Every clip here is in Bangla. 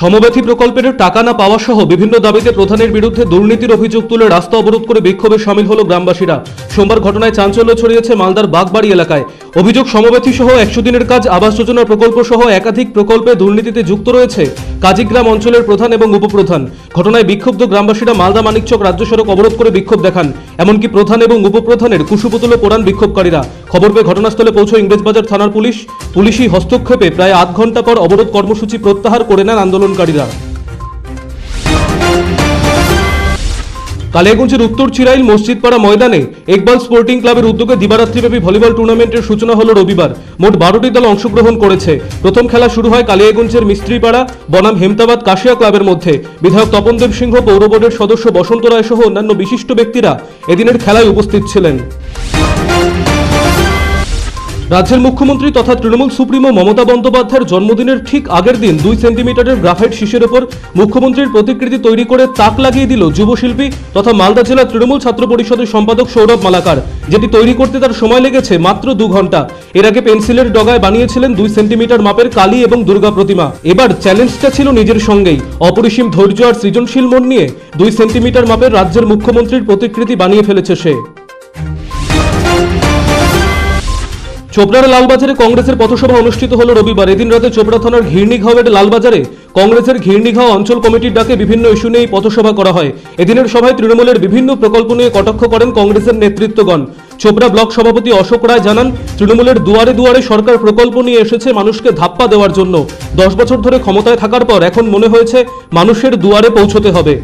সমব্যথী প্রকল্পের টাকা না পাওয়া সহ বিভিন্ন দাবিতে প্রধানের বিরুদ্ধে দুর্নীতির অভিযোগ তুলে রাস্তা অবরোধ করে বিক্ষোভে সামিল হলো গ্রামবাসীরা। সোমবার ঘটনায় চাঞ্চল্য ছড়িয়েছে মালদার বাগবাড়ি এলাকায়। অভিযোগ, সমব্যথী সহ 100 দিনের কাজ আবাস যোজনার প্রকল্প সহ একাধিক প্রকল্পে দুর্নীতিতে যুক্ত রয়েছে কাজীগ্রাম অঞ্চলের প্রধান এবং উপপ্রধান। ঘটনায় বিক্ষুব্ধ গ্রামবাসীরা মালদা মানিকচক রাজ্য সড়ক অবরোধ করে বিক্ষোভ দেখান। এমনকি প্রধান এবং উপপ্রধানের কুশপুতলে পোড়ান বিক্ষোভকারীরা। খবর পেয়ে ঘটনাস্থলে পৌঁছয় ইংরেজবাজার থানার পুলিশি হস্তক্ষেপে প্রায় আধ ঘন্টা পর অবরোধ কর্মসূচি প্রত্যাহার করে নেন আন্দোলনকারীরা। কালিয়াগঞ্জের উত্তর চিরাইল মসজিদপাড়া ময়দানে ইকবাল স্পোর্টিং ক্লাবের উদ্যোগে দিবারাত্রিব্যাপী ভলিবল টুর্নামেন্টের সূচনা হলো রবিবার। মোট 12টি দল অংশগ্রহণ করেছে। প্রথম খেলা শুরু হয় কালিয়াগঞ্জের মিস্ত্রিপাড়া বনাম হেমতাবাদ কাশিয়া ক্লাবের মধ্যে। বিধায়ক তপনদেব সিংহ, পৌর বোর্ডের সদস্য বসন্ত রায় সহ অন্যান্য বিশিষ্ট ব্যক্তিরা এদিনের খেলায় উপস্থিত ছিলেন। রাজ্যের মুখ্যমন্ত্রী তথা তৃণমূল সুপ্রিমো মমতা বন্দ্যোপাধ্যায়ের জন্মদিনের ঠিক আগের দিন 2 সেন্টিমিটারের গ্রাফাইট শীষের ওপর মুখ্যমন্ত্রীর প্রতিকৃতি তৈরি করে তাক লাগিয়ে দিল যুবশিল্পী তথা মালদা জেলা তৃণমূল ছাত্র পরিষদের সম্পাদক সৌরভ মালাকার, যেটি তৈরি করতে তার সময় লেগেছে মাত্র 2 ঘন্টা। এর আগে পেন্সিলের ডগায় বানিয়েছিলেন 2 সেন্টিমিটার মাপের কালী এবং দুর্গা প্রতিমা। এবার চ্যালেঞ্জটা ছিল নিজের সঙ্গেই। অপরিসীম ধৈর্য আর সৃজনশীল মন নিয়ে 2 সেন্টিমিটার মাপের রাজ্যের মুখ্যমন্ত্রীর প্রতিকৃতি বানিয়ে ফেলেছে সে। চোপড়ার লালবাজারে কংগ্রেসের পথসভা অনুষ্ঠিত হলো রবিবার। এদিন রাতে চোপড়া থানার ঘিরনিঘাওয়ের লালবাজারে কংগ্রেসের ঘিরনিঘাও অঞ্চল কমিটির ডাকে বিভিন্ন ইস্যু নিয়ে পথসভা করা হয়। এদিনের সভায় তৃণমূলের বিভিন্ন প্রকল্প নিয়ে কটাক্ষ করেন কংগ্রেসের নেতৃত্বগণ। চোপড়া ব্লক সভাপতি অশোক রায় জানান, তৃণমূলের দুয়ারে দুয়ারে সরকার প্রকল্প নিয়ে এসেছে মানুষকে ধাপ্পা দেওয়ার জন্য। 10 বছর ধরে ক্ষমতায় থাকার পর এখন মনে হয়েছে মানুষের দুয়ারে পৌঁছতে হবে।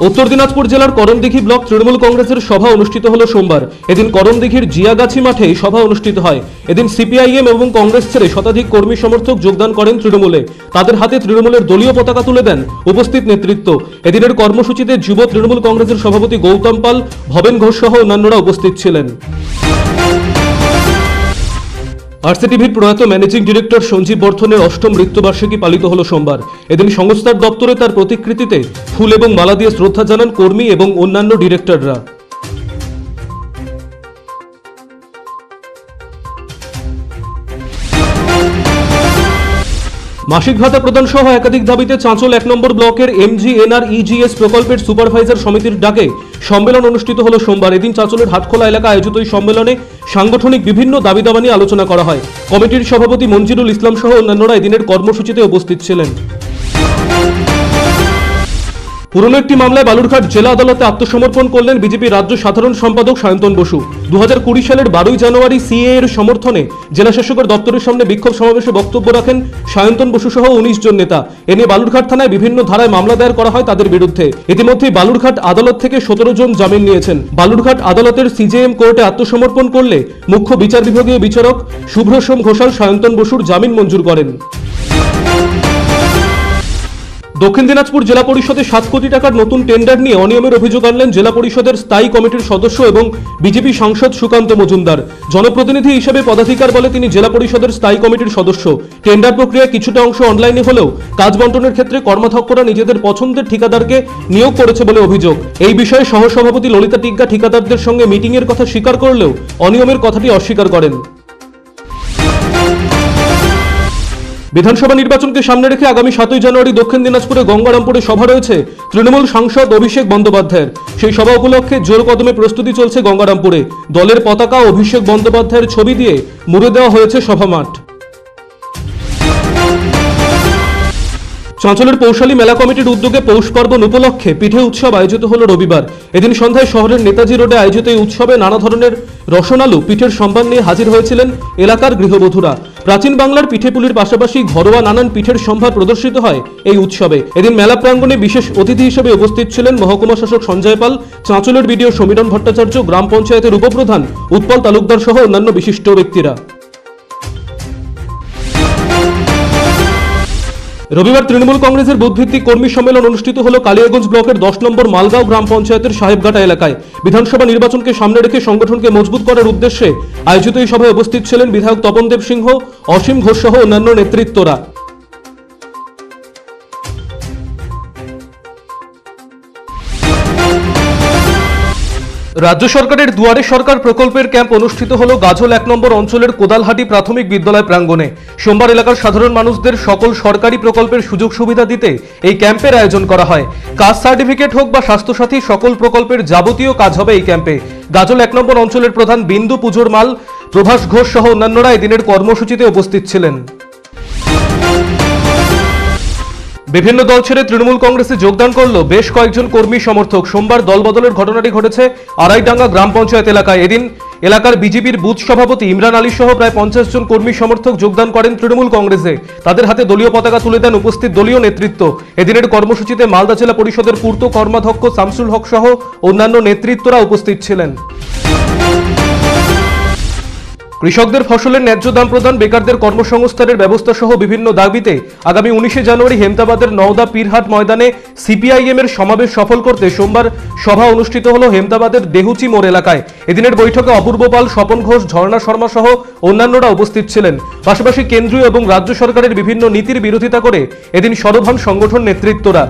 উত্তর দিনাজপুর জেলার করণদিঘি ব্লক তৃণমূল কংগ্রেসের সভা অনুষ্ঠিত হলো সোমবার। এদিন করণদিঘির জিয়াগাছি মাঠে সভা অনুষ্ঠিত হয়। এদিন সিপিআইএম এবং কংগ্রেস ছেড়ে শতাধিক কর্মী সমর্থক যোগদান করেন তৃণমূলে। তাদের হাতে তৃণমূলের দলীয় পতাকা তুলে দেন উপস্থিত নেতৃত্ব। এদিনের কর্মসূচিতে যুব তৃণমূল কংগ্রেসের সভাপতি গৌতম পাল, ভবেন ঘোষ সহ অন্যান্যরা উপস্থিত ছিলেন। আরসিটিভির প্রয়াত ম্যানেজিং ডিরেক্টর সঞ্জীব বর্ধনের 8ম মৃত্যুবার্ষিকী পালিত হলো সোমবার। এদিন সংস্থার দপ্তরে তার প্রতিকৃতিতে ফুল এবং মালা দিয়ে শ্রদ্ধা জানান কর্মী এবং অন্যান্য ডিরেক্টররা। মাসিক ভাতা প্রদান সহ একাধিক দাবিতে চাঁচল 1 নম্বর ব্লকের MGNREGS প্রকল্পের সুপারভাইজার সমিতির ডাকে সম্মেলন অনুষ্ঠিত হলো সোমবার। এদিন চাঁচলের হাটখোলা এলাকায় আয়োজিত এই সম্মেলনে সাংগঠনিক বিভিন্ন দাবি দাবা নিয়ে আলোচনা করা হয়। কমিটির সভাপতি মঞ্জিরুল ইসলাম সহ অন্যান্যরা এদিনের কর্মসূচিতে উপস্থিত ছিলেন। পুরনো একটি মামলায় বালুরঘাট জেলা আদালতে আত্মসমর্পণ করলেন বিজেপি রাজ্য সাধারণ সম্পাদক সায়ন্তন বসু। 2020 সালের 12 জানুয়ারি সিএএ এর সমর্থনে জেলা শাসকের দপ্তরের সামনে বিক্ষোভ সমাবেশে বক্তব্য রাখেন সায়ন্তন বসু সহ 19 জন নেতা। এ নিয়ে বালুরঘাট থানায় বিভিন্ন ধারায় মামলা দায়ের করা হয় তাদের বিরুদ্ধে। ইতিমধ্যেই বালুরঘাট আদালত থেকে 17 জন জামিন নিয়েছেন। বালুরঘাট আদালতের সিজেএম কোর্টে আত্মসমর্পণ করলে মুখ্য বিচার বিভাগীয় বিচারক শুভ্রসোম ঘোষাল সায়ন্তন বসুর জামিন মঞ্জুর করেন। দক্ষিণ দিনাজপুর জেলা পরিষদে 7 কোটি টাকার নতুন টেন্ডার নিয়ে অনিয়মের অভিযোগ আনলেন জেলা পরিষদের স্থায়ী কমিটির সদস্য এবং বিজেপি সাংসদ সুকান্ত মজুমদার। জনপ্রতিনিধি হিসেবে পদাধিকার বলে তিনি জেলা পরিষদের স্থায়ী কমিটির সদস্য। টেন্ডার প্রক্রিয়ায় কিছুটা অংশ অনলাইনে হলেও কাজ বন্টনের ক্ষেত্রে কর্মাধ্যক্ষরা নিজেদের পছন্দের ঠিকাদারকে নিয়োগ করেছে বলে অভিযোগ। এই বিষয়ে সহসভাপতি ললিতা টিগ্গা ঠিকাদারদের সঙ্গে মিটিংয়ের কথা স্বীকার করলেও অনিয়মের কথাটি অস্বীকার করেন। বিধানসভা নির্বাচনকে সামনে রেখে আগামী 7 জানুয়ারি দক্ষিণ দিনাজপুরে গঙ্গারামপুরে সভা রয়েছে তৃণমূল সাংসদ অভিষেক বন্দ্যোপাধ্যায়ের। সেই সভা উপলক্ষে জোর কদমে প্রস্তুতি চলছে গঙ্গারামপুরে। দলের পতাকা অভিষেক বন্দ্যোপাধ্যায়ের ছবি দিয়ে মুড়ে দেওয়া হয়েছে সভামাঠ। চাঁচলের পৌশালী মেলা কমিটির উদ্যোগে পৌষ পার্বণ উপলক্ষে পিঠে উৎসব আয়োজিত হলো রবিবার। এদিন সন্ধ্যায় শহরের নেতাজি রোডে আয়োজিত এই উৎসবে নানা ধরনের রসনালু পিঠের সম্ভার নিয়ে হাজির হয়েছিলেন এলাকার গৃহবধূরা। প্রাচীন বাংলার পিঠেপুলির পাশাপাশি ঘরোয়া নানান পিঠের সম্ভার প্রদর্শিত হয় এই উৎসবে। এদিন মেলা প্রাঙ্গণে বিশেষ অতিথি হিসেবে উপস্থিত ছিলেন মহকুমা শাসক সঞ্জয় পাল, চাঁচলের বিডিও সমীরণ ভট্টাচার্য, গ্রাম পঞ্চায়েতের উপপ্রধান উৎপল তালুকদার সহ অন্যান্য বিশিষ্ট ব্যক্তিরা। রবিবার তৃণমূল কংগ্রেসের বুথভিত্তিক কর্মী সম্মেলন অনুষ্ঠিত হলো কালিয়াগঞ্জ ব্লকের 10 নম্বর মালগাঁও গ্রাম পঞ্চায়েতের সাহেবঘাটা এলাকায়। বিধানসভা নির্বাচনকে সামনে রেখে সংগঠনকে মজবুত করার উদ্দেশ্যে আয়োজিত এই সভায় উপস্থিত ছিলেন বিধায়ক তপনদেব সিংহ, অসীম ঘোষ সহ অন্যান্য নেতৃত্বরা। রাজ্য সরকারের দুয়ারে সরকার প্রকল্পের ক্যাম্প অনুষ্ঠিত হলো গাজল 1 নম্বর অঞ্চলের কোদালহাটি প্রাথমিক বিদ্যালয় প্রাঙ্গণে। সোমবার এলাকার সাধারণ মানুষদের সকল সরকারি প্রকল্পের সুযোগ সুবিধা দিতে এই ক্যাম্পের আয়োজন করা হয়। কাস্ট সার্টিফিকেট হোক বা স্বাস্থ্যসাথী, সকল প্রকল্পের যাবতীয় কাজ হবে এই ক্যাম্পে। গাজল 1 নম্বর অঞ্চলের প্রধান বিন্দু পুজোর মাল, প্রভাস ঘোষ সহ অন্যান্যরা এদিনের কর্মসূচিতে উপস্থিত ছিলেন। বিভিন্ন দল ছেড়ে তৃণমূল কংগ্রেসে যোগদান করল বেশ কয়েকজন কর্মী সমর্থক। সোমবার দলবদলের ঘটনাটি ঘটেছে আড়াইডাঙ্গা গ্রাম পঞ্চায়েত এলাকায়। এদিন এলাকার বিজেপির বুথ সভাপতি ইমরান আলী সহ প্রায় 50 জন কর্মী সমর্থক যোগদান করেন তৃণমূল কংগ্রেসে। তাদের হাতে দলীয় পতাকা তুলে দেন উপস্থিত দলীয় নেতৃত্ব। এদিনের কর্মসূচিতে মালদা জেলা পরিষদের পূর্ত কর্মাধ্যক্ষ শামসুল হক সহ অন্যান্য নেতৃত্বরা উপস্থিত ছিলেন। কৃষকদের ফসলের ন্যায্য দাম প্রদান, বেকারদের কর্মসংস্থানের ব্যবস্থা সহ বিভিন্ন দাবিতে আগামী 19 জানুয়ারি হেমতাবাদের নওদা পীরহাট ময়দানে সিপিআইএম এর সমাবেশ সফল করতে সোমবার সভা অনুষ্ঠিত হলো হেমতাবাদের দেহুচি মোড় এলাকায়। এদিনের বৈঠকে অপূর্ব পাল, স্বপন ঘোষ, ঝর্ণা শর্মা সহ অন্যান্যরা উপস্থিত ছিলেন। পাশাপাশি কেন্দ্রীয় এবং রাজ্য সরকারের বিভিন্ন নীতির বিরোধিতা করে এদিন সরব হন সংগঠন নেতৃত্বরা।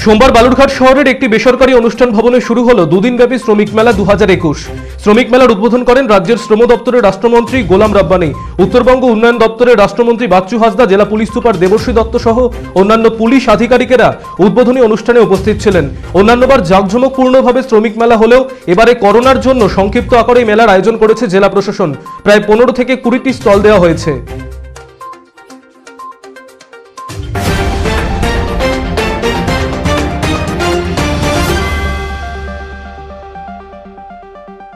সোমবার বালুরঘাট শহরের একটি বেসরকারি অনুষ্ঠান ভবনে শুরু হলো দুদিনব্যাপী শ্রমিক মেলা 2021। শ্রমিক মেলার উদ্বোধন করেন রাজ্যের শ্রম দপ্তরের রাষ্ট্রমন্ত্রী গোলাম রাব্বানী। উত্তরবঙ্গ উন্নয়ন দপ্তরের রাষ্ট্রমন্ত্রী বাচ্চু হাসদা, জেলা পুলিশ সুপার দেবশ্রী দত্ত সহ অন্যান্য পুলিশ আধিকারিকেরা উদ্বোধনী অনুষ্ঠানে উপস্থিত ছিলেন। অন্যান্যবার জাঁকজমকপূর্ণভাবে শ্রমিক মেলা হলেও এবারে করোনার জন্য সংক্ষিপ্ত আকারে মেলার আয়োজন করেছে জেলা প্রশাসন। প্রায় 15 থেকে 20টি স্টল দেওয়া হয়েছে।